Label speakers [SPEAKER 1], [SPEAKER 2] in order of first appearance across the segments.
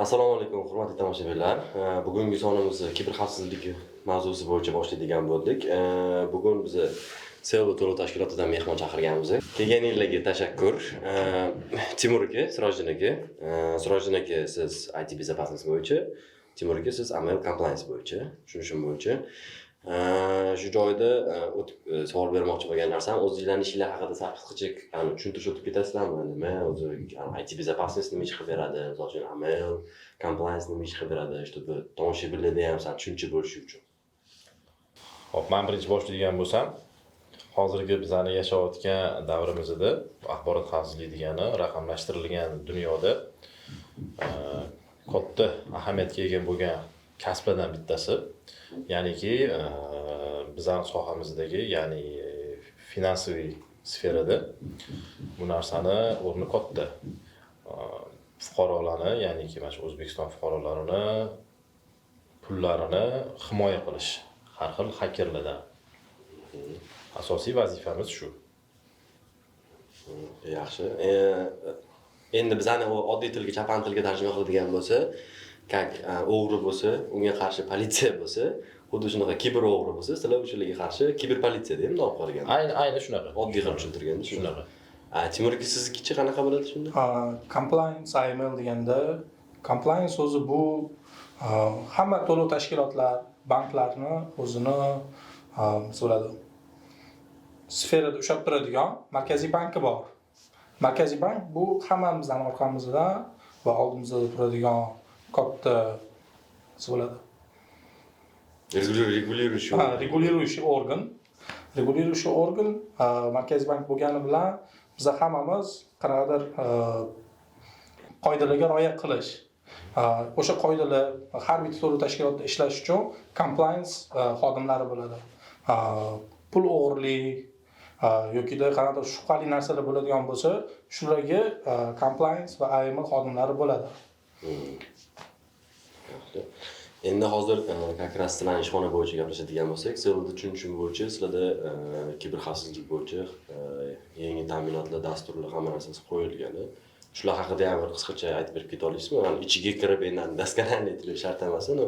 [SPEAKER 1] Assalomu alaykum, hurmatli tomoshabinlar. Bugungi sonimizni kiberxavfsizlik mavzusi bo'yicha boshlaydigan bo'ldik. Bugun biz Sello to'lov tashkilotidan mehmon chaqirganmiz. Kelganingizga tashakkur. Timur aka, Sirojiddin aka. Sirojiddin aka siz IT безопасность bo'yicha, Timur aka siz AML compliance bo'yicha, tushunishim bo'yicha. Shu joyda savol bermoqchi bo'lgan narsam, o'zingizlarning ishinglar haqida qisqacha tushuntirish o'tib ketasizlarmi? Nima o'zi IT безопасность nima ish qilib beradi, misol uchun AML compliance nima ish qilib beradi, чтобы tomoshabinlarda ham sal tushuncha bo'lishi uchun.
[SPEAKER 2] Hop, men birinchi boshlaydigan bo'lsam, hozirgi bizani yashayotgan davrimizda axborot xavfsizligi degani raqamlashtirilgan dunyoda katta ahamiyatga ega bo'lgan kasblardan bittasi. Ya'niki bizning sohamizdagi, ya'ni finansiy sferada bu narsani o'rni katta. Fuqarolarni, ya'niki mana shu O'zbekiston fuqarolarini pullarini himoya qilish har xil xakerlardan. Asosiy vazifamiz shu.
[SPEAKER 1] Yaxshi. Endi bizani oddiy tilga, chapan tilga tarjima qiladigan bo'lsa, o'g'ri bo'lsa, unga qarshi politsiya bo'lsa, xuddi shunaqa kiber o'g'ri bo'lsa, sizlar o'shalarga qarshi kiber politsiya deb nom qo'yilgan.
[SPEAKER 2] Ayni shunaqa.
[SPEAKER 1] Oddiy qilib tushuntirganda
[SPEAKER 2] shunaqa.
[SPEAKER 1] Timur aka, sizga qanaqa bo'ladi shunda?
[SPEAKER 3] Compliance AML deganda, compliance o'zi bu hamma to'lov tashkilotlar, banklarni o'zini bo'ladi. Sferada ushlab turadigan markaziy banki bor. Markaziy bank bu hammamizdan orqamizda va oldimizda turadigan katta bo'ladi. Reguliрующий organ. Reguliрующий organ markaziy bank bo'lgani bilan biz hammamiz qanaqadir qoidalarga rioya qilish. O'sha qoidalar har bitta to'lov tashkilotida ishlash uchun compliance xodimlari bo'ladi. Pul o'g'irlik yoki qanaqadir shubhali narsalar bo'ladigan bo'lsa, shularga compliance va AML xodimlari bo'ladi.
[SPEAKER 1] Endi hozir как раз sizlarning ishxona bo'yicha gaplashadigan bo'lsak, sizlarda tushunishim bo'yicha sizlarda kiberxavfsizlik bo'yicha yangi ta'minotlar, dasturlar hamma narsasi qo'yilgan. Shular haqida ham bir qisqacha aytib berib keta olasizmi? Yani ichiga kirib endi daskalarni aytib shart emas, no.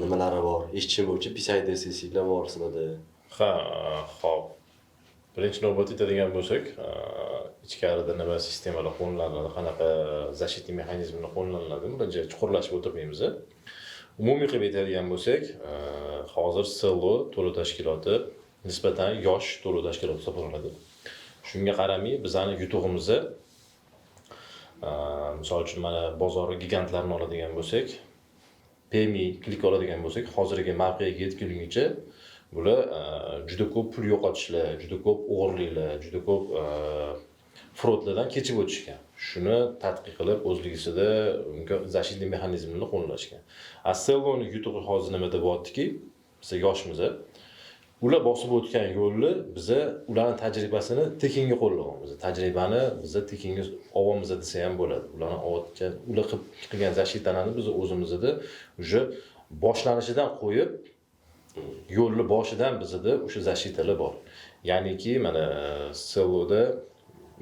[SPEAKER 1] Nimalari bor? Eshitishim bo'yicha PCI DSS'lar bor sizlarda.
[SPEAKER 2] Xo'p. Birinchi navbatda aytadigan bo'lsak, ichkarida nima sistemalar qo'llaniladi, qanaqa защитный mexanizmlar qo'llaniladi, birinchi chuqurlashib o'tirmaymiz. Umumiy qilib aytadigan bo'lsak, hozir Sello to'lov tashkiloti nisbatan yosh to'lov tashkiloti hisoblanadi. Shunga qaramay, bizning yutug'imiz misol uchun mana bozori gigantlarini oladigan bo'lsak, PMI klik oladigan bo'lsak, hozirgi mavqega yetguncha bular juda ko'p pul yo'qotishlar, juda ko'p o'g'irliklar, juda ko'p fraudlardan kechib o'tishgan. Shuni tadqiq qilib o'zligida unga защитный mexanizmni qo'llashgan. Selloning yutug'i hozir nimada bo'lyaptiki, biz yoshmiz. Ular bosib o'tgan yo'lni biz ularning tajribasini tekinga qo'llayapmiz. Tajribani biz tekinga olamiz desa ham bo'ladi. Ularning o'tgan, ular qilgan защитаlarni biz o'zimizda уже boshlanishidan qo'yib yo'lni boshidan bizda o'sha защитаlar bor. Ya'niki mana Selloda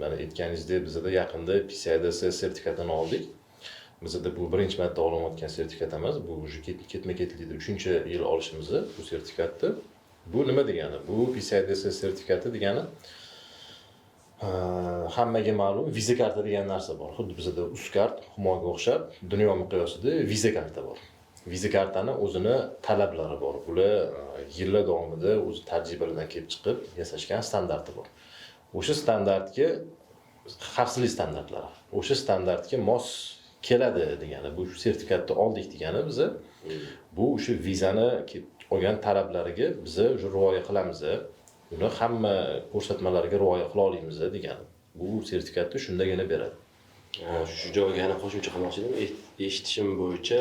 [SPEAKER 2] mana aytganingizdek bizda yaqinda PCI DSS sertifikatini oldik. Bizda bu birinchi marta olayotgan sertifikat emas, bu уже ketma-ketlikda 3-yil olishimiz bu sertifikatni. Bu nima degani? Bu PCI DSS sertifikati degani hammaga ma'lum viza karta degan narsa bor. Xuddi bizda Uzkart, Humoga o'xshab dunyo miqyosida viza karta bor. Viza kartani o'zini talablari bor. Bular yillar davomida o'z tajribalardan kelib chiqib yasashgan standarti bor. O'sha standartga xavfsizlik standartlari, o'sha standartga mos keladi degani. Bu sertifikatni oldik degani biz bu o'sha vizani olgan talablariga biz rioya qilamiz. Uni hamma ko'rsatmalarga rioya qila olamiz degani. Bu sertifikatni shundagina beradi.
[SPEAKER 1] Shu joyga yana qo'shimcha qilmoqchi edim. Eshitishim bo'yicha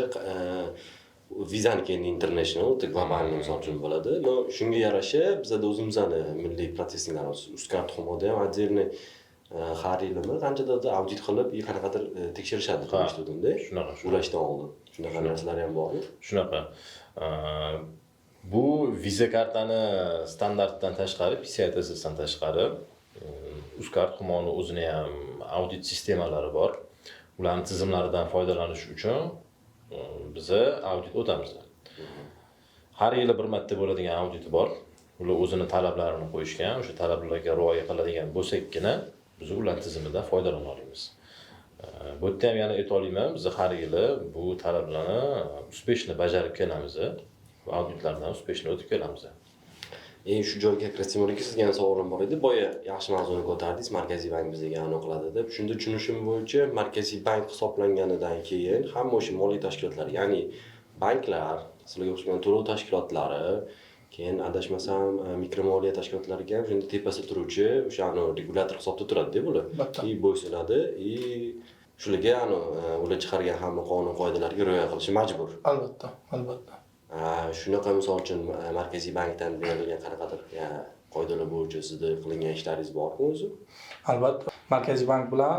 [SPEAKER 1] vizaniki endi international, global misol uchun bo'ladi. No, shunga yarasha bizda o'zimizning milliy protsessinglarimiz Uzkart Humoda ham отдельный har yilmi qanchadir audit qilib, qanaqadir tekshirishadi deb eshitdim-da.
[SPEAKER 2] Shunaqa.
[SPEAKER 1] Ulashdan oldin. Shunaqa narsalar ham bormi?
[SPEAKER 2] Shunaqa. Bu viza kartani standartdan tashqari, PCI DSSdan tashqari Uzkart Humoning o'zining ham audit sistemalari bor. ularning tizimlaridan foydalanish uchun biz audit o'tamiz. Har yili bir marta bo'ladigan audit bor. Ular o'zini talablarini qo'yishgan, o'sha talablarga rioya qiladigan bo'lsakkina biz ular tizimidan foydalana olamiz. Bu yerda ham yana ayta olaman, biz har yili bu talablarni uspешно bajarib kelamiz. Bu auditlardan uspешно o'tib kelamiz.
[SPEAKER 1] Shu joyga kiratsam, sizga ham savolim bor edi. Boya yaxshi mavzuni ko'tardingiz, Markaziy bank bizga aniqladi deb. Shunda tushunishim bo'yicha Markaziy bank hisoblanganidan keyin hamma o'sha moliy tashkilotlar, ya'ni banklar, sizlarga o'xshagan to'lov tashkilotlari, keyin adashmasam mikromoliya tashkilotlariga ham shunda tepasida turuvchi o'sha regulyator hisobda turadi-da bular. Bo'ysunadi, shularga ular chiqargan hamma qonun qoidalarga rioya qilishi majbur.
[SPEAKER 3] Albatta, albatta.
[SPEAKER 1] Shunaqa misol uchun Markaziy bankdan berilgan qanaqadir qoidalar bo'yicha sizda qilingan ishlaringiz bormi o'zi?
[SPEAKER 3] Albatta, Markaziy bank bilan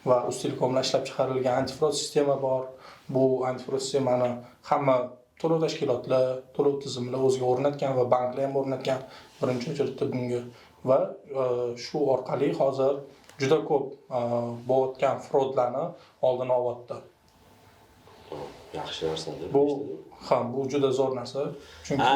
[SPEAKER 3] va Ustelecom ishlab chiqarilgan antifrod sistema bor. Bu antifrod sistemani hamma to'lov tashkilotlar, to'lov tizimlar o'ziga o'rnatgan va banklar ham o'rnatgan birinchi uchirtdi bunga va shu orqali hozir juda ko'p bo'layotgan fraudlarni oldini olyapti.
[SPEAKER 1] Yaxshi narsadir.
[SPEAKER 3] Bu juda zo'r narsa. Chunki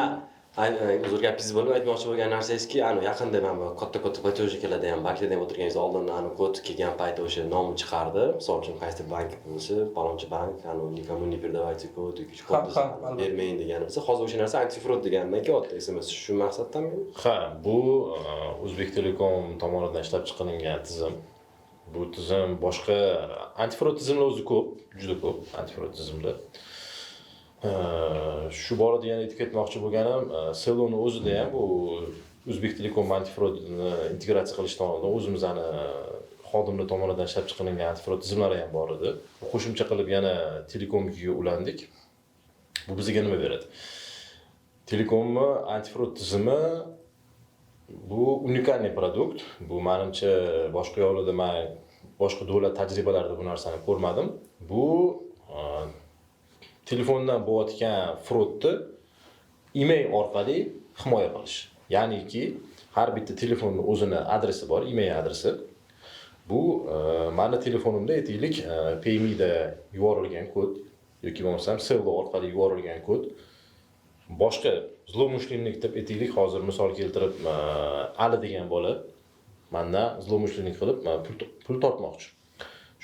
[SPEAKER 1] uzr gapingiz bo'lib aytmoqchi bo'lgan narsangizki, yaqinda mana bu katta platejkalarda ham banklarda ham o'tirganingiz oldin kod kelgan paytda o'sha nomni chiqardi. Misol uchun qaysi bank bo'lsa, palonchi bank, nikomu не передавайте kod, yoki kod bermang degan bo'lsa, hozir o'sha narsa antifrod degandan kelyapti. SMS shu maqsaddanmi?
[SPEAKER 2] Ha, bu O'zbek Telekom tomonidan ishlab chiqarilgan tizim. Bu tizim boshqa antifrod tizimlar o'zi ko'p, juda ko'p antifrod tizimlar. Shu borada yana aytib ketmoqchi bo'lganim, Seloni o'zida ham bu O'zbek Telekom antifrodni integratsiya qilish tomonidan o'zimizning xodimlar tomonidan ishlab chiqarilgan antifrod tizimlari ham bor edi. Qo'shimcha qilib yana Telekomga ulandik. Bu bizga nima beradi? Telekomni antifrod tizimi bu unikalniy produkt. Bu menimcha boshqa yo'lda men boshqa davlat tajribalarida bu narsani ko'rmadim. Bu telefondan bo'layotgan fraudni email orqali himoya qilish. Ya'niki har bitta telefonning o'zini adresi bor, email adresi. Bu meni telefonimda aytaylik, PayMe'da yuborilgan kod yoki bo'lmasam Sello orqali yuborilgan kod boshqa zlomышленник deb aytaylik, hozir misol keltirib, Ali degan bola mendan zlomышленник qilib pul tortmoqchi.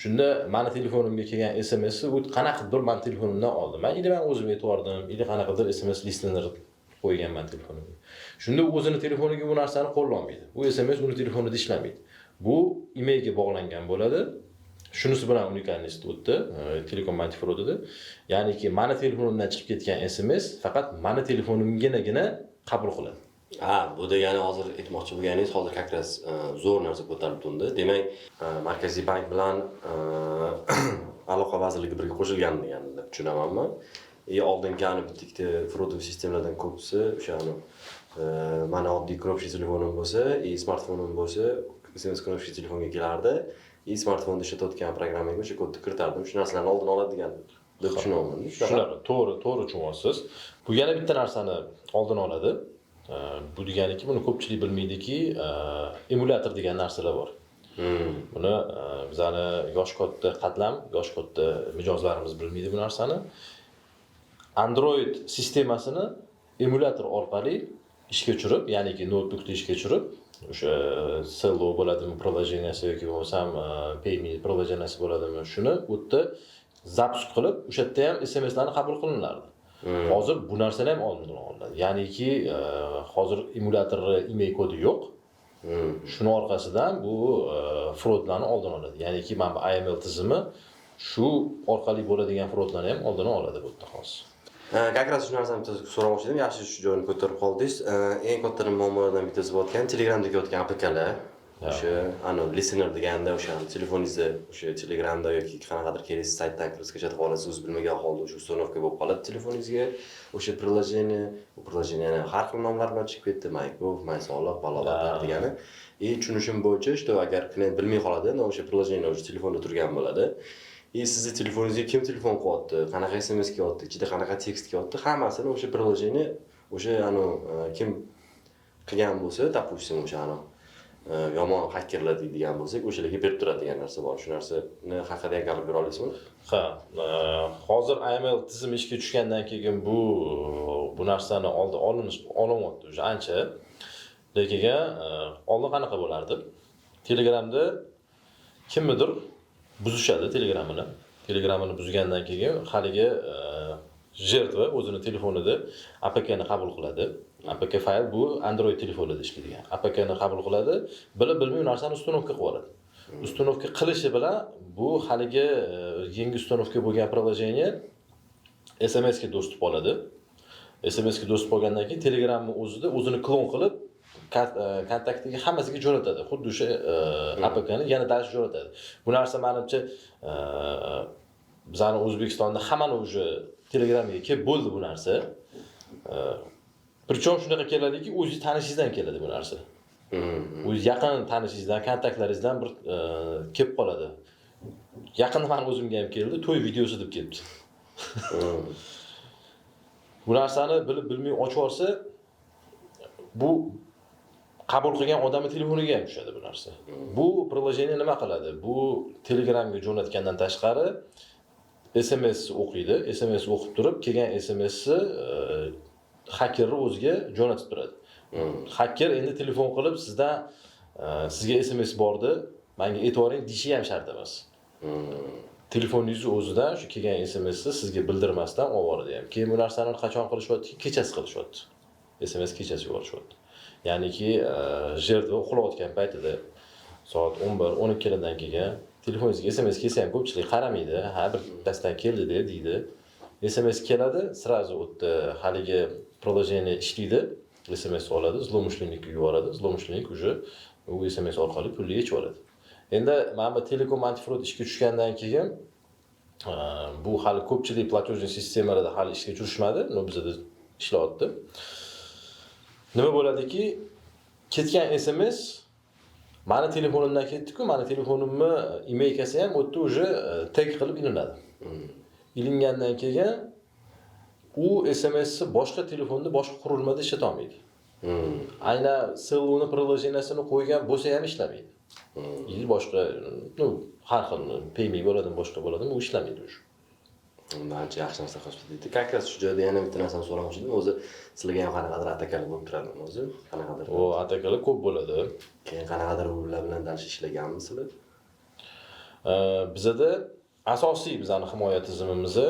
[SPEAKER 2] Shunda meni telefonimga kelgan SMSni u qanaqadir men telefonimdan oldi. Men o'zim aytib qanaqadir SMS listini qo'yganman telefonimga. Shunda o'zini telefoniga bu narsani qo'llanmaydi. Bu SMS uni telefonida ishlamaydi. Bu emailga bog'langan bo'ladi. Shunisi bilan unikalnisi o'tdi Telekom antifrodida. Ya'niki meni telefonimdan chiqib ketgan SMS faqat meni telefonimgagina qabul qiladi.
[SPEAKER 1] Bu degani hozir aytmoqchi bo'lganingiz, hozir kakras zo'r narsa ko'tarib turdi. Demak, Markaziy bank bilan aloqa vazirligi birga qo'shilgan degan deb tushunamanmi? Oldingi bitta fraudov sistemalardan ko'pisi o'sha mana oddiy kropshik telefonim bo'lsa, smartfonim bo'lsa, SMS kropshik telefonga kelardi. Smartfonda ishlatayotgan programmaga o'sha kodni kiritardim. Shu narsalarni oldini oladigan deb tushunaman.
[SPEAKER 2] Shunaqa, to'g'ri tushunasiz. Bu yana bitta narsani oldini oladi. Bu deganiki, buni ko'pchilik bilmaydiki, emulyator degan narsalar bor. Buni bizani yosh katta qatlam, yosh katta mijozlarimiz bilmaydi bu narsani. Android sistemasini emulyator orqali ishga tushirib, ya'niki notebookda ishga tushirib, o'sha Sello bo'ladimi, приложениесі yoki bo'lmasam PayMe приложениесі bo'ladimi, shuni u yerda zapusк qilib, o'sha yerda ham SMSlarni qabul qilinardi. Hozir bu narsalar ham oldin olinadi. Ya'niki hozir emulyator email kodi yo'q. Shuni orqasidan bu fraudlarni oldini oladi. Ya'niki mana bu AML tizimi shu orqali bo'ladigan fraudlarni ham oldini oladi bu yerda hozir.
[SPEAKER 1] Kakras shu narsani so'ramoqchi edim. Yaxshi shu joyni ko'tarib qoldingiz. Eng katta muammolardan bittasi bo'layotgan Telegramdagi o'tgan applikatsiyalar. O'sha listener deganda o'sha telefoningizda o'sha Telegramda yoki qanaqadir keraksiz saytdan kirib kechirib olasiz, o'zingiz bilmagan holda o'sha uстановка bo'lib qoladi telefoningizga. O'sha приложение har xil nomlar bilan chiqib ketdi. Maykov, Maysoliq, Balobatlar degani. Tushunishim bo'yicha, agar klient bilmay qoladi, o'sha приложение o'sha telefonda turgan bo'ladi. Sizni telefoningizga kim telefon qilyapti, qanaqa SMS kelyapti, ichida qanaqa tekst kelyapti, hammasini o'sha приложение o'sha kim qilgan bo'lsa, допустим, o'sha yomon xakerlar deydigan bo'lsak, o'shalarga berib turadigan narsa bor. Shu narsani haqida gapirib bera olasizmi?
[SPEAKER 2] Ha, hozir IML tizimi ishga tushgandan keyin bu narsani olinyapti уже ancha. Lekin oldin qanaqa bo'lardi? Telegramda kimnidir buzishadi Telegramini. Telegramini buzgandan keyin haligi jertva o'zini telefonida APK-ni qabul qiladi. APK fayl bu Android telefonida ishlaydigan. APK-ni qabul qiladi, bilib-bilmay narsani uстановка qilib oladi. Uстановка qilishi bilan bu haligi yangi uстановка bo'lgan приложение SMS ga dostуп oladi. SMS ga dostуп olgandan keyin Telegramni o'zini klon qilib kontaktiga hammasiga jo'natadi. Xuddi o'sha APK-ni yana dash jo'natadi. Bu narsa menimcha bizning O'zbekistonda hammani уже Telegramga kelib bo'ldi bu narsa. Причем shunaqa keladiki, o'zingiz tanishingizdan keladi bu narsa. O'zingiz yaqin tanishingizdan, kontaktlaringizdan bir kelib qoladi. Yaqinda men o'zimga ham keldi, to'y videosi deb kelibdi. Bu narsani bilib-bilmay ochib olsa, bu qabul qilgan odamning telefoniga ham tushadi bu narsa. Bu приложение nima qiladi? Bu Telegramga jo'natgandan tashqari SMS o'qiydi. SMS o'qib turib, kelgan SMSni hakerni o'ziga jo'natib turadi. Haker endi telefon qilib sizga SMS bordi, menga e'tiboring deyishi ham shart emas. Telefoningiz o'zidan shu kelgan SMSni sizga bildirmasdan olib boradi ham. Keyin bu narsani qachon qilishyapti? Kechasi qilishyapti. SMS kechasi yuborishyapti. Ya'niki jertva uxlayotgan paytida soat 11-12 dan keyin telefoningizga SMS kelsa ham ko'pchilik qaramaydi. Ha, bir dastan keldi deydi. SMS keladi, sразу o'tda haligi приложение ishlaydi, SMS oladi, zlomышленникka yuboradi. Zlomышленник уже u SMS orqali pulni yechib oladi. Endi mana bu Telekom antifraud ishga tushgandan keyin bu hali ko'pchilik platejniy sistemalarda hali ishga tushmadi, no bizda ishlayapti. Nima bo'ladiki, ketgan SMS meni telefonimdan ketdi-ku, meni telefonimni emailkasi ham o'tda уже tag qilib ilinadi. Ilingandan keyin u SMSni boshqa telefonda, boshqa qurilmada ishlata olmaydi. Aynan ссылканы приложениесini qo'ygan bo'lsa ham ishlamaydi. Boshqa, har xil payme bo'ladimi, boshqa bo'ladimi, u ishlamaydi o'sha.
[SPEAKER 1] Ancha yaxshi narsa qilishdi deydi. Как раз shu joyda yana bitta narsani so'ramoqchi edim. O'zi sizlarga ham qanaqadir atakalar bo'lib turadimi o'zi? Qanaqadir?
[SPEAKER 2] O atakalar ko'p bo'ladi.
[SPEAKER 1] Keyin qanaqadir ular bilan dalish ishlaganmisizlar?
[SPEAKER 2] Bizda asosiy bizning himoya tizimimizni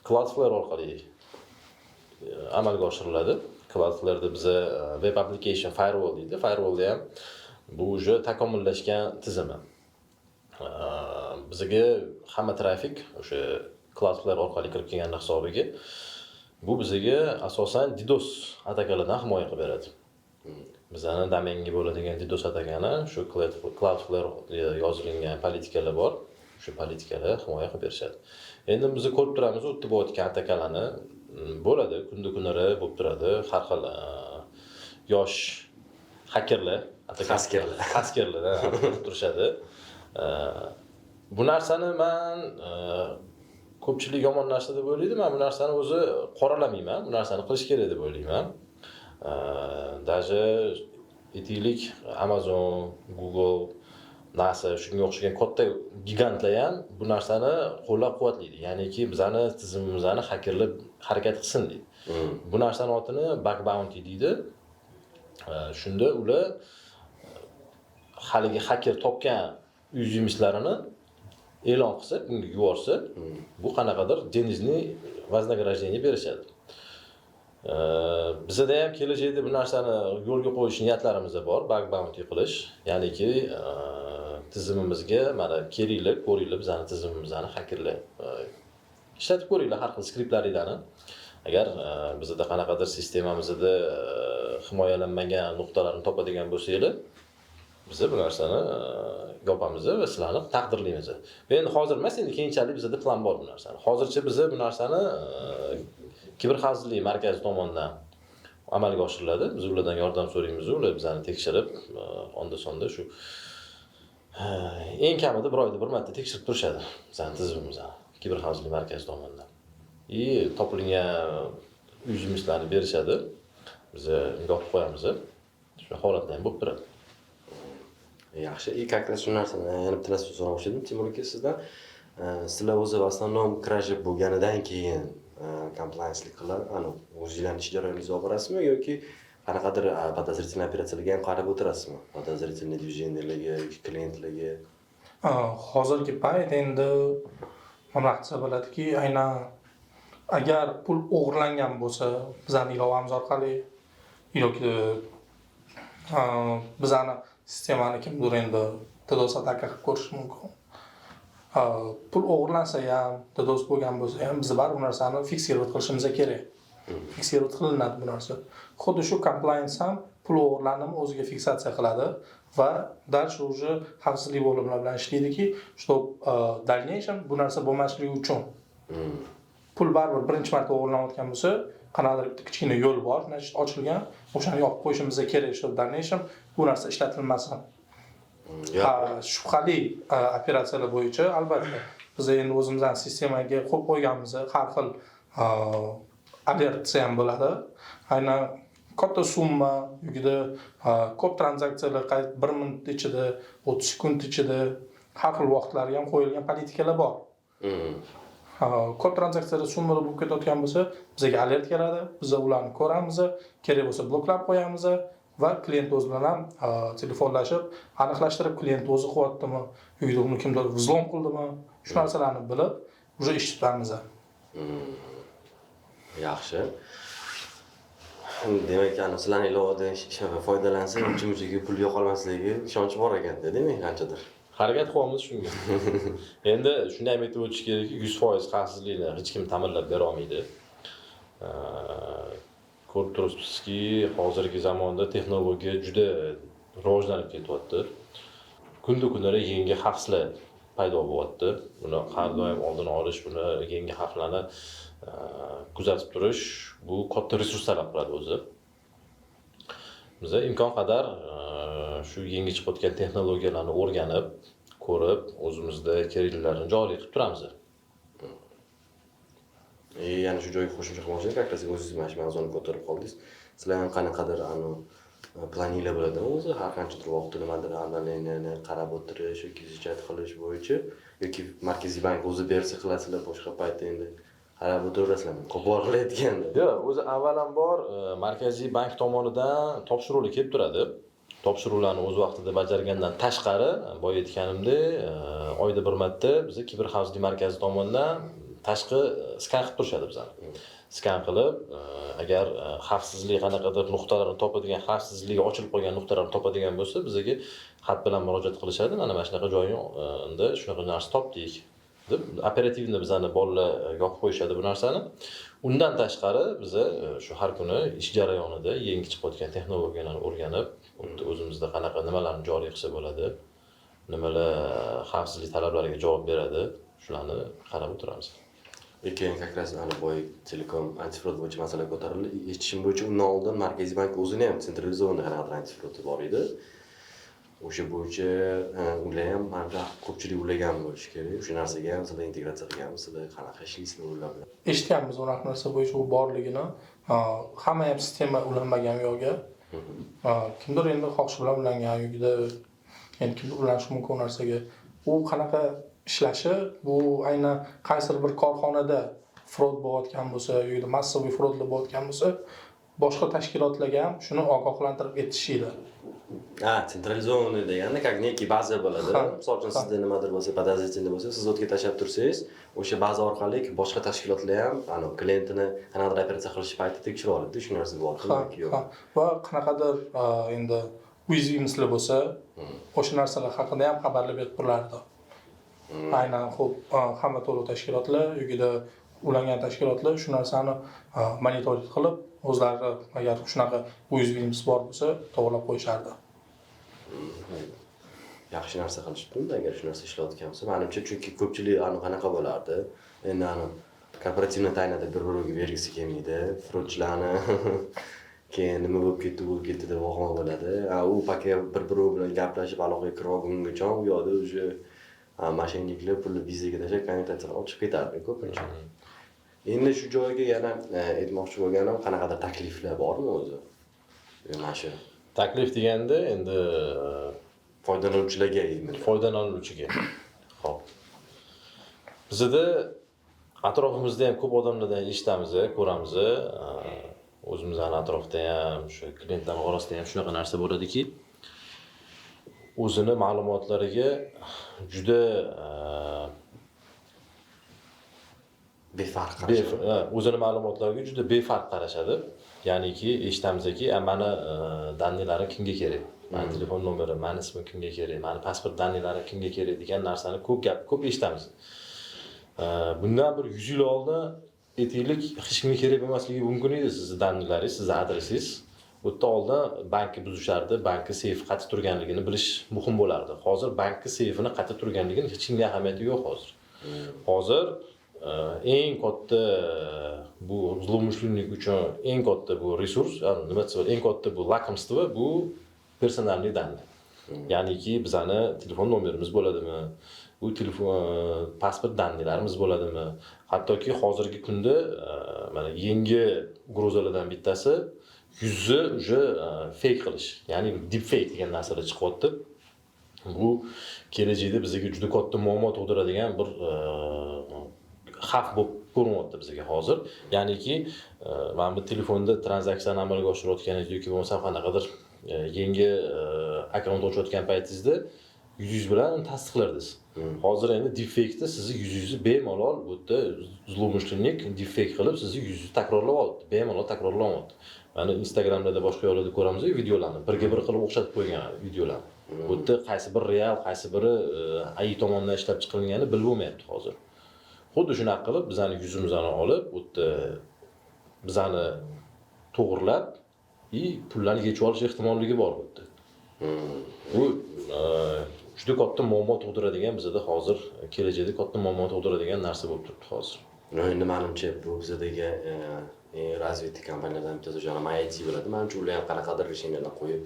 [SPEAKER 2] Cloudflare orqali amalga oshiriladi. Cloudflare'da biza web application firewall deydi. Firewallda ham bu уже takomillashgan tizimi. Bizga hamma trafik o'sha Cloudflare orqali kirib kelgan hisobiga bu bizga asosan DDoS atakalardan himoya qilib beradi. Bizning domenga bo'ladigan DDoS atakani shu Cloudflare yozilgan politikalar bor. Shu politikalar himoya qilib berishadi. Endi biz ko'rib turamiz, o'tda bo'layotgan atakalarni bo'ladi, kunda-kunlari bo'lib turadi. Har xil yosh hakerlar, xaskerlar turishadi. Bu narsani men ko'pchilik yomon narsa deb o'ylaydi. Men bu narsani o'zi qoralamayman. Bu narsani qilish kerak deb o'ylayman. Даже aytaylik Amazon, Google, NASA shunga o'xshagan katta gigantlar ham bu narsani qo'llab-quvvatlaydi. Ya'niki bizning tizimimizni hakerlar harakat qilsin deydi. Bu narsaning otini bug bounty deydi. Shunda ular haligi haker topgan uyumishlarini e'lon qilsa, unga yuborsa, bu qanaqadir denizli вознаграждение berishadi. Bizda ham kelajakda bu narsani yo'lga qo'yish niyatlarimiz bor, bug bounty qilish. Ya'niki tizimimizga mana kelinglar, ko'ringlar bizning tizimimizni hakerlar ishlatib ko'ringlar har xil skriptlaringlarni. Agar bizda qanaqadir sistemamizda himoyalanmagan nuqtalarni topadigan bo'lsanglar, biz bu narsani yopamiz va sizlarni taqdirlaymiz. Endi hozir emas, endi keyinchalik bizda plan bor bu narsani. Hozircha biz bu narsani kiberxavfsizlik markazi tomonidan amalga oshiriladi. Biz ulardan yordam so'raymiz, ular bizani tekshirib, onda-sonda shu eng kamida bir oyda bir marta tekshirib turishadi bizning tizimimizni kiberxavfsizlik markazi tomonidan. Topilgan uyumislarni berishadi. Biz yopib qo'yamiz. Shu holatda ham bo'lib turadi.
[SPEAKER 1] Yaxshi. И как раз shu narsani yana bitta narsa so'ramoqchi edim Timur aka sizdan. Sizlar o'zi в основном kirajib bo'lganidan keyin compliancelik qilib, o'zingizlarning ish jarayoningizga olib borasizmi yoki qanaqadir подозрительный operatsiyalarga ham qarab o'tirasizmi? Подозрительный движенияларga, klientlarga.
[SPEAKER 3] Hozirgi payt endi mana desa bo'ladiki, aynan agar pul o'g'irlangan bo'lsa, bizning ilovamiz orqali yoki bizani sistemani kimdir endi DDoS ataka qilib ko'rishi mumkin. Pul o'g'irlansa ham, DDoS bo'lgan bo'lsa ham biz baribir bu narsani fiksировать qilishimiz kerak. Fiksировать qilinadi bu narsa. Xuddi shu compliance ham pul o'g'irlanimi o'ziga fiksatsiya qiladi va дальше уже xavfsizlik bo'limlari bilan ishlaydiki, чтобы дальнейшем bu narsa bo'lmasligi uchun pul baribir birinchi marta o'g'irlanayotgan bo'lsa, qanaqadir bitta kichkina yo'l bor, значит ochilgan, o'shani yopib qo'yishimiz kerak, чтобы дальнейшем bu narsa ishlatilmasin. Shubhali operatsiyalar bo'yicha albatta biz endi o'zimizning sistemaga qo'yib qo'yganmiz, har xil alertsiya ham bo'ladi. Aynan katta summa yugida ko'p tranzaksiyalar 1 minut ichida, 30 sekund ichida har xil vaqtlarga ham qo'yilgan politikalar bor. Ko'p tranzaksiyalar summalar bo'lib ketayotgan bo'lsa, bizga alert keladi, biz ularni ko'ramiz, kerak bo'lsa bloklab qo'yamiz va klient o'zi bilan ham telefonlashib, aniqlashtirib klient o'zi qilyaptimi, uyda uni kimdir vzlom qildimi, shu narsalarni bilib, уже ish tutamiz.
[SPEAKER 1] Yaxshi. Demak, sizlarning ilovadan foydalansa, uncha-munchaga pul yo'qolmasligi ishonch bor ekanda, demak, qanchadir.
[SPEAKER 2] Harakat qilyapmiz shunga. Endi shunday aytib o'tish kerakki, 100% xavfsizlikni hech kim ta'minlab bera olmaydi. Ko'rib turibsizki, hozirgi zamonda texnologiya juda rivojlanib ketyapti. Kunda-kunora yangi xavflar paydo bo'lyapti. Buni har doim oldini olish, buni yangi xavflarni kuzatib turish bu katta resurs talab qiladi o'zi. Biz imkon qadar shu yangi chiqayotgan texnologiyalarni o'rganib, ko'rib, o'zimizda kerakliklarini joriy qilib turamiz.
[SPEAKER 1] Yana shu joyga qo'shimcha qilmoqchi edim, как раз o'zingiz mana shu mavzuni ko'tarib qoldingiz. Sizlar ham qanaqadir planinglar bo'ladimi o'zi? Har qanchadir vaqt nimadir analizini qarab o'tirish yoki chat qilish bo'yicha yoki Markaziy bank o'zi bersa qilasizlar, boshqa paytda endi qarab o'tiraverasizlarmi? Qo'pol qilayotganda.
[SPEAKER 2] Yo'q, o'zi avvalambor Markaziy bank tomonidan topshiriqlar kelib turadi. Topshiriqlarni o'z vaqtida bajargandan tashqari, boya aytganimdek, oyda bir marta biz kiberxavfsizlik markazi tomonidan tashqi skan qilib turishadi bizani. Skan qilib, agar xavfsizlik qanaqadir nuqtalarni topadigan, xavfsizligi ochilib qolgan nuqtalarni topadigan bo'lsa, bizga xat bilan murojaat qilishadi. Mana shunaqa joyingda shunaqa narsa topdik deb operativni bizani bolalar yopib qo'yishadi bu narsani. Undan tashqari biz shu har kuni ish jarayonida yangi chiqayotgan texnologiyalarni o'rganib, o'zimizda qanaqa nimalarni joriy qilsa bo'ladi, nimalar xavfsizlik talablariga javob beradi, shularni qarab o'tiramiz.
[SPEAKER 1] Keyin как раз boy telekom antifrod bo'yicha masala ko'tarildi. Eshitishim bo'yicha undan oldin Markaziy bank o'zini ham sentralizovanный qanaqadir antifrodi bor edi. O'sha bo'yicha ular ham mana ko'pchilik ulagan bo'lishi kerak. O'sha narsaga ham sizlar integratsiya qilganmisizlar, qanaqa ishlaysizlar ular bilan?
[SPEAKER 3] Eshitganmiz unaqa narsa bo'yicha u borligini. Hamma ham sistema ulanmagan yo'ga. Kimdir endi xohish bilan ulangan yo'gida, endi kimdir ulanishi mumkin narsaga. U qanaqa ishlashi, bu aynan qaysidir bir korxonada fraud bo'layotgan bo'lsa, yoki massaviy fraudlar bo'layotgan bo'lsa, boshqa tashkilotlarga ham shuni ogohlantirib etishadi.
[SPEAKER 1] Sentralizovanный deganda, как некий baza bo'ladi. Misol uchun sizda nimadir bo'lsa, подозрительный bo'lsa, siz o'tga tashlab tursangiz, o'sha baza orqali boshqa tashkilotlar ham klientini qanaqadir operatsiya qilish paytida tekshirib oladi. Shu narsa bor yoki yo'q.
[SPEAKER 3] Va qanaqadir endi uyaзвимостьlar bo'lsa, o'sha narsalar haqida ham xabarlar berib turardi. Aynan hamma to'lov tashkilotlar yo'gida ulangan tashkilotlar shu narsani monitoring qilib, o'zlari agar shunaqa uyaзвимость bor bo'lsa, to'g'rilab qo'yishardi.
[SPEAKER 1] Yaxshi narsa qilishibdi, agar shu narsa ishlayotgan bo'lsa, menimcha, chunki ko'pchilik qanaqa bo'lardi? Endi korporativni taynada bir-biriga bergisi kelmaydi, fraudchilarni keyin nima bo'lib ketdi deb vahima bo'ladi. U paka bir-biri bilan gaplashib aloqaga kirib olgungacha u yoqda o'sha mashinniklar pulni vizaga tashlab, konvertatsiyalar ochib ketardi ko'pincha. Endi shu joyga yana aytmoqchi bo'lganim, qanaqadir takliflar bormi o'zi? Mana shu
[SPEAKER 2] taklif deganda endi
[SPEAKER 1] foydalanuvchilarga imi?
[SPEAKER 2] Foydalanuvchiga. Xo'p. Bizda atrofimizda ham ko'p odamlardan eshitamiz, ko'ramiz. O'zimizning atrofda ham, shu klientlar orasida ham shunaqa narsa bo'ladiki, o'zini ma'lumotlariga juda
[SPEAKER 1] Befarq qarashadi.
[SPEAKER 2] o'zini ma'lumotlariga juda befarq qarashadi. Ya'niki eshitamizki, mani danlilarim kimga kerak? Mani telefon nomerim, mani ismim kimga kerak? Mani pasport danlilarim kimga kerak degan narsani ko'p eshitamiz. Bundan bir 100 yil oldin aytaylik, hech kimga kerak emasligi mumkin edi sizning danlilaringiz, sizning adresingiz. Bu yerda oldin bankni buzishardi, bankni seyfi qayerda turganligini bilish muhim bo'lardi. Hozir bankni seyfini qayerda turganligini hech kimga ahamiyati yo'q hozir. Hozir eng katta bu zlomishlennik uchun eng katta bu resurs, nima desa, eng katta bu lakomstvo bu personalniy danli. Ya'niki bizani telefon nomerimiz bo'ladimi? Bu telefon pasport danlilarimiz bo'ladimi? Hattoki hozirgi kunda mana yangi ugrozalardan bittasi yuzni uje fake qilish, ya'ni deep fake degan narsalar chiqyapti. Bu kelajakda bizga juda katta muammo tug'diradigan bir xavf bo'lib ko'rinyapti bizga hozir. Ya'niki, mana bu telefonda tranzaksiyani amalga oshirayotganingiz yoki bo'lmasa qanaqadir yangi akkaunt ochayotgan paytingizda yuzingiz bilan tasdiqlardingiz. Hozir endi deepfake'da sizni yuzingizni bemalol bu yerda zlomishlennik deepfake qilib sizni yuzingizni takrorlayapti, bemalol takrorlayapti. Mana Instagramda boshqa yo'llarda ko'ramiz videolarni, birga bir qilib o'xshatib qo'ygan videolarni. Bu yerda qaysi biri real, qaysi biri AI tomonidan ishlab chiqarilgani bilib bo'lmayapti hozir. Xuddi shunaqa qilib bizani yuzimizni olib, bu yerda bizani to'g'rilab, pullarni yechib olish ehtimolligi bor bu yerda. Bu juda katta muammo tug'diradigan, bizda hozir kelajakda katta muammo tug'diradigan narsa bo'lib turibdi hozir.
[SPEAKER 1] Endi menimcha bu bizdagi razvedka kompaniyalardan bittasi o'sha MyIT bo'ladi. Menimcha ular ham qanaqadir решениyalar qo'yib,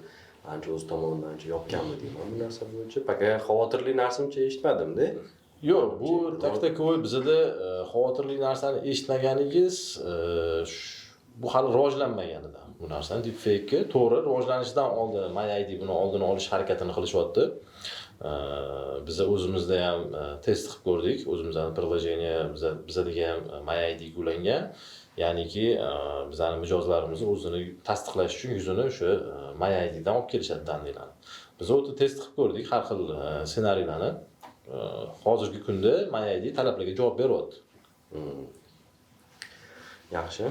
[SPEAKER 1] ancha o'z tomonidan ancha yopganmi deyman bu narsa bo'yicha. Paka xavotirli narsa-uncha eshitmadim-da.
[SPEAKER 2] Yo'q, bu taktakovoy bizda xavotirli narsani eshitmaganingiz bu hali rivojlanmaganidan. Bu narsani deepfake to'g'ri rivojlanishidan oldin MyID buni oldini olish harakatini qilishyapti. Biz o'zimizda ham test qilib ko'rdik. O'zimizning приложение bizadagi ham MyID ulangan. Ya'niki bizning mijozlarimiz o'zini tasdiqlash uchun yuzini o'sha MyID dan olib kelishadi danlilarni. Biz o'ta test qilib ko'rdik har xil ssenariylarni. Hozirgi kunda MyID talablarga javob beryapti.
[SPEAKER 1] Yaxshi.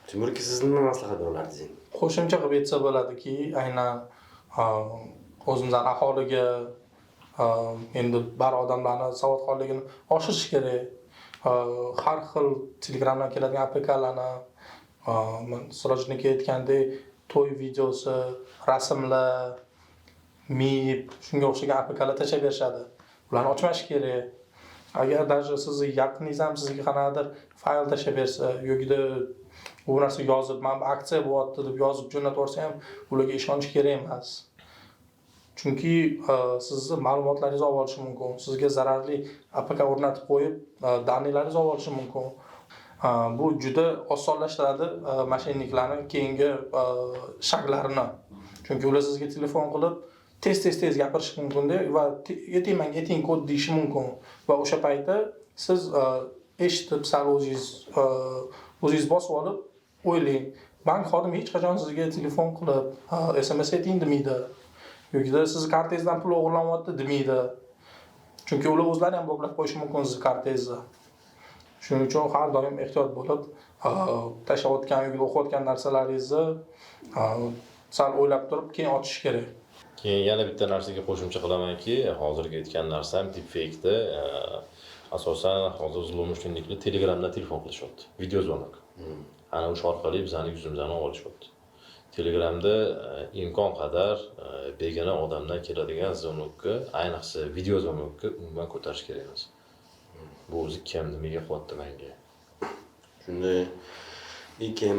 [SPEAKER 1] Timur aka, siz nima maslahat berardingiz?
[SPEAKER 3] Qo'shimcha qilib aytsa bo'ladiki, aynan o'zimizning aholiga endi bar odamlarni savodxonligini oshirish kerak. Har xil Telegramdan keladigan APKlarni, Sirojning aytgandek, to'y videosi, rasmlar, MIP, shunga o'xshagan APKlar tashlab berishadi. Ularni ochmash kerak. Agar даже sizni yaqiningiz ham sizga qanaqadir fayl tashlab bersa, yo'gida bu narsa yozib, "Men aksiya bo'lyapti" deb yozib jo'natib yuborsa ham, ularga ishonish kerak emas. Chunki sizni ma'lumotlaringizni olib olishi mumkin. Sizga zararli APK o'rnatib qo'yib, danlilaringizni olib olishi mumkin. Bu juda osonlashtiradi mashinaliklarning keyingi shaklarini. Chunki ular sizga telefon qilib tez gapirish mumkin-da va ayting kod deyish mumkin. Va o'sha paytda siz eshitib, sal o'zingiz bosib olib o'ylang. Bank xodimi hech qachon sizga telefon qilib, SMS ayting demaydi. Yoki sizni kartangizdan pul o'g'irlanyapti demaydi. Chunki ular o'zlari ham bloklab qo'yishi mumkin sizni kartangizni. Shuning uchun har doim ehtiyot bo'lib, tashlayotgan yoki o'qiyotgan narsalaringizni sal o'ylab turib keyin ochish kerak.
[SPEAKER 2] Keyin yana bitta narsaga qo'shimcha qilamanki, hozirgi aytgan narsam deepfake'da asosan hozir zlomishlenniklar Telegramdan telefon qilishyapti, video zvonok. Ana o'sha orqali bizning yuzimizni olishyapti. Telegramda imkon qadar begona odamdan keladigan zvonokka, ayniqsa video zvonokka umuman ko'tarish kerak emas. Bu o'zi kim nimaga qilyapti menga?
[SPEAKER 1] Shunday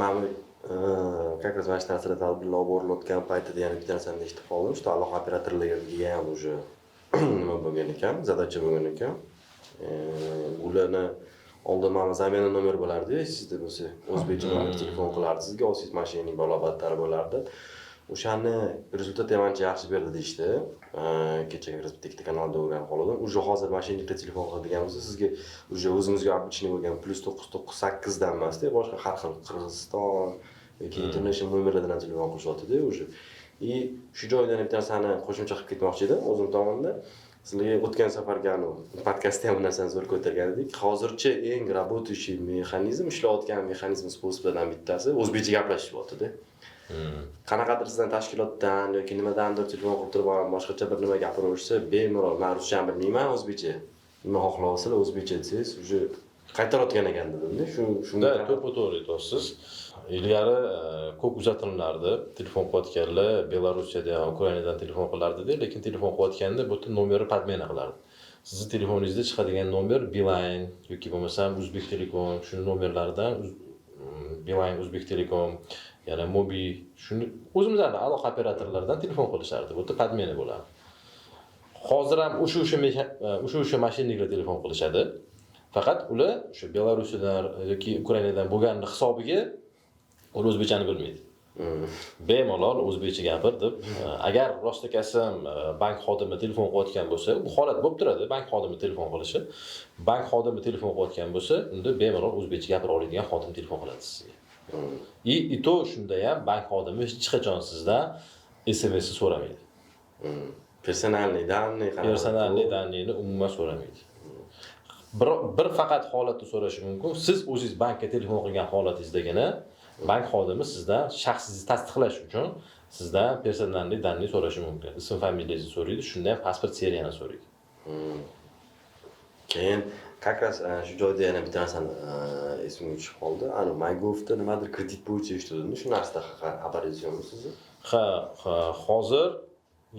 [SPEAKER 1] mana как раз mana shu narsalar tadbirlar borilayotgan paytida yana bitta narsani eshitib qoldim. Shu aloqa operatorlariga ham уже nima bo'lgan ekan, zadacha bo'lgan ekan. Ularni oldin mana zamena nomer bo'lardi, sizda bo'lsa o'zbekcha nomer telefon qilardi sizga, o'zingiz mashining balobatlari bo'lardi. O'shani rezultat ham ancha yaxshi berdi deyishdi. Kecha ikkita kanalda o'rganib qoldim. Уже hozir mashinnikda telefon qiladigan bo'lsa, sizga уже o'zimizga обычный bo'lgan +998 dan emasda, boshqa har xil Qirg'iziston yoki international nomerlardan ham telefon qilishyapti-da уже. Shu joydan bitta narsani qo'shimcha qilib ketmoqchi edim o'zim tomonidan. Sizlarga o'tgan safargi podkastda ham bu narsani zo'r ko'targan edik. Hozircha eng работающий mexanizm, ishlayotgan mexanizm sposoblardan bittasi o'zbekcha gaplashishyapti-da. Qanaqadir sizdan tashkilotdan yoki nimadandir telefon qilib turib, boshqacha bir nima gapiraversa, bemalol men ruscha ham bilmayman, o'zbekcha. Nima xohlayapsizlar, o'zbekcha desangiz, уже qaytarayotgan ekan dedim-da.
[SPEAKER 2] Shunda to'g'ri aytasiz. Ilgari ko'p uzatilardi. Telefon qilayotganlar Belarusiyada, Ukrainadan telefon qilardi-da, lekin telefon qilayotganda butun nomerni podmena qilardi. Sizning telefoningizda chiqadigan nomer Beeline yoki bo'lmasam Uzbek Telekom, shu nomerlardan Beeline, Uzbek Telekom, yana Mobi, shuni o'zimizning aloqa operatorlaridan telefon qilishardi. Bu yerda podmena bo'ladi. Hozir ham o'sha mashinniklar telefon qilishadi. Faqat ular o'sha Belarusdan yoki Ukrainadan bo'lgan hisobiga ular o'zbekchani bilmaydi. Bemalol o'zbekcha gapir deb, agar rostakasam bank xodimi telefon qilayotgan bo'lsa, bu holat bo'lib turadi, bank xodimi telefon qilishi. Bank xodimi telefon qilayotgan bo'lsa, unda bemalol o'zbekcha gapira oladigan xodim telefon qiladi sizga. И то shunda ham bank xodimi hech qachon sizdan SMS so'ramaydi.
[SPEAKER 1] Personalniy daniyni umuman so'ramaydi.
[SPEAKER 2] Bir faqat holatda so'rashi mumkin. Siz o'zingiz bankka telefon qilgan holatingizdagina bank xodimi sizdan shaxsingizni tasdiqlash uchun sizdan personalniy daniyni so'rashi mumkin. Ism familiyangizni so'raydi, shunda ham pasport seriyani so'raydi.
[SPEAKER 1] Keyin как раз shu joyda yana bitta narsani esimga tushib qoldi. MyGov'da nimadir kredit bo'yicha eshitdim. Shu narsada xabaringiz yo'qmi sizni?
[SPEAKER 2] Ha, hozir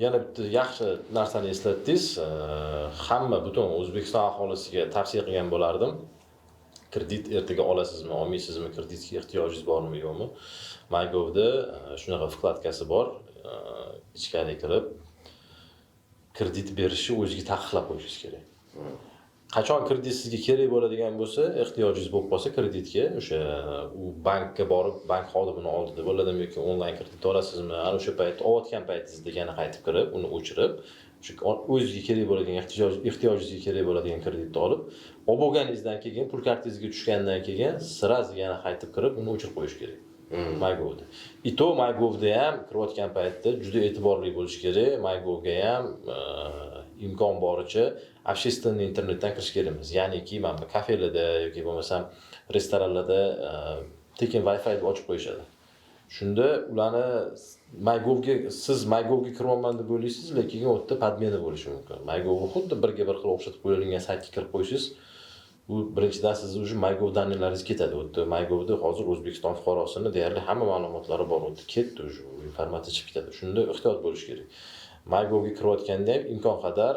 [SPEAKER 2] yana bitta yaxshi narsani eslatdingiz. Hamma butun O'zbekiston aholisiga tavsiya qilgan bo'lardim. Kredit ertaga olasizmi, olmaysizmi, kreditga ehtiyojingiz bormi, yo'qmi? MyGov'da shunaqa vkladkasi bor. Ichkariga kirib kredit berishni o'ziga taqiqlab qo'yishingiz kerak. Qachon kredit sizga kerak bo'ladigan bo'lsa, ehtiyojingiz bo'lib qolsa kreditga, o'sha u bankka borib, bank xodimini oldida bo'ladimi yoki onlayn kredit olasizmi, ana o'sha paytda olayotgan paytingizda yana qaytib kirib, uni o'chirib, o'zingizga kerak bo'ladigan ehtiyojingizga kerak bo'ladigan kreditni olib bo'lganingizdan keyin pul kartingizga tushgandan keyin sразу yana qaytib kirib, uni o'chirib qo'yish kerak. MyGov'da. To MyGov'da ham kirayotgan paytda juda e'tiborli bo'lish kerak. MyGov'ga ham imkon boricha общественный internetdan kirish kerakmiz. Ya'niki mana kafelarda yoki bo'lmasam restoranlarda tekin Wi-Fi deb ochib qo'yishadi. Shunda ularni siz MyGov'ga kiryapman deb o'ylaysiz, lekin u yerda podmena bo'lishi mumkin. MyGov'ni xuddi birga bir xil o'xshatib qo'yilgan saytga kirib qo'ysiz, bu birinchidan siz уже MyGov daniylaringiz ketadi. U yerda MyGov'da hozir O'zbekiston fuqarosini deyarli hamma ma'lumotlari bor. U yerda ketdi уже, informatsiya chiqib ketadi. Shunda ehtiyot bo'lish kerak. MyGov'ga kirayotganda ham imkon qadar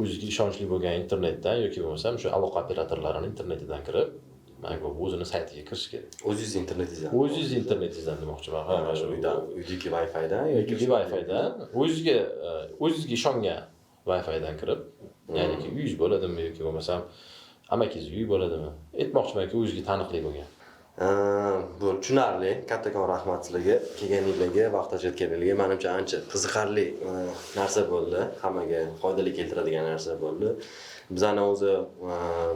[SPEAKER 2] o'ziga ishonchli bo'lgan internetdan yoki bo'lmasam o'sha aloqa operatorlarining internetidan kirib MyGov o'zini saytiga kirish kerak.
[SPEAKER 1] O'zingiz internetingizdan.
[SPEAKER 2] O'zingiz internetingizdan demoqchiman. Ha, mana shu
[SPEAKER 1] uydagi Wi-Fi'dan
[SPEAKER 2] yoki Wi-Fi'dan o'zingizga ishongan Wi-Fi'dan kirib, ya'niki uyingiz bo'ladimi yoki bo'lmasam amakingiz uyi bo'ladimi? Aytmoqchimanki, o'zingizga taniqli bo'lgan.
[SPEAKER 1] Bu tushunarli. Kattakon rahmat sizlarga. Kelganingizga, vaqt ajratganingizga menimcha ancha qiziqarli narsa bo'ldi. Hammaga foydali keltiradigan narsa bo'ldi. Bizning o'zi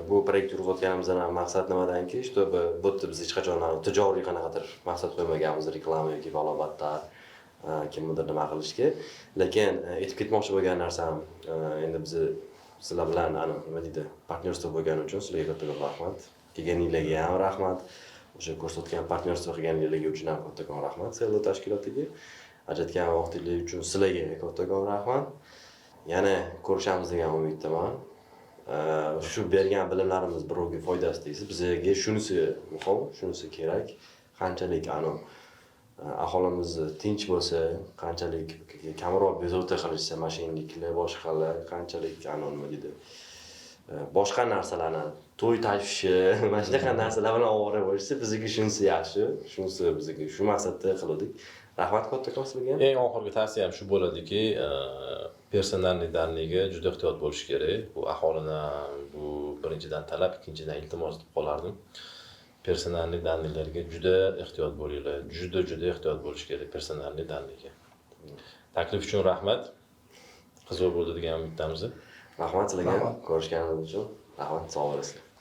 [SPEAKER 1] bu proyektni yurg'izayotganimizdan maqsad nimadanki, чтобы bu yerda biz hech qachon tijoriy qanaqadir maqsad qo'ymaganmiz, reklama yoki balobattar kimnidir nima qilishga. Lekin aytib ketmoqchi bo'lgan narsam, endi biz sizlar bilan nima deydi, partnyorство bo'lgani uchun sizlarga katta rahmat. Kelganingizga ham rahmat. O'sha ko'rsatgan partnyorство qilganingizga uchun ham kattakon rahmat Sello tashkilotiga. Ajratgan vaqtingiz uchun sizlarga kattakon rahmat. Yana ko'rishamiz degan umiddaman. Shu bergan bilimlarimiz birovga foydasi tegsa, bizga shunisi muhim, shunisi kerak. Qanchalik aholimiz tinch bo'lsa, qanchalik kamroq bezovta qilishsa, mashinliklar, boshqalar, qanchalik nima deydi, boshqa narsalarni to'y tashvishi, mana shunaqa narsalar bilan ovora bo'lsa, bizga shunisi yaxshi, shunisi bizga shu maqsadda qildik. Rahmat kattakon sizlarga.
[SPEAKER 2] Eng oxirgi tavsiyam shu bo'ladiki, personalniy daniyga juda ehtiyot bo'lish kerak. Bu aholidan bu birinchidan talab, ikkinchidan iltimos deb qolardim. personalniy danliklarga juda ehtiyot bo'linglar. Juda ehtiyot bo'lish kerak personalniy danlikga. Taklif uchun rahmat. Qiziq bo'ldi degan umiddamiz.
[SPEAKER 1] Rahmat sizlarga
[SPEAKER 3] Rahmat.
[SPEAKER 1] ko'rishganimiz uchun. Rahmat, sog' bo'lasizlar.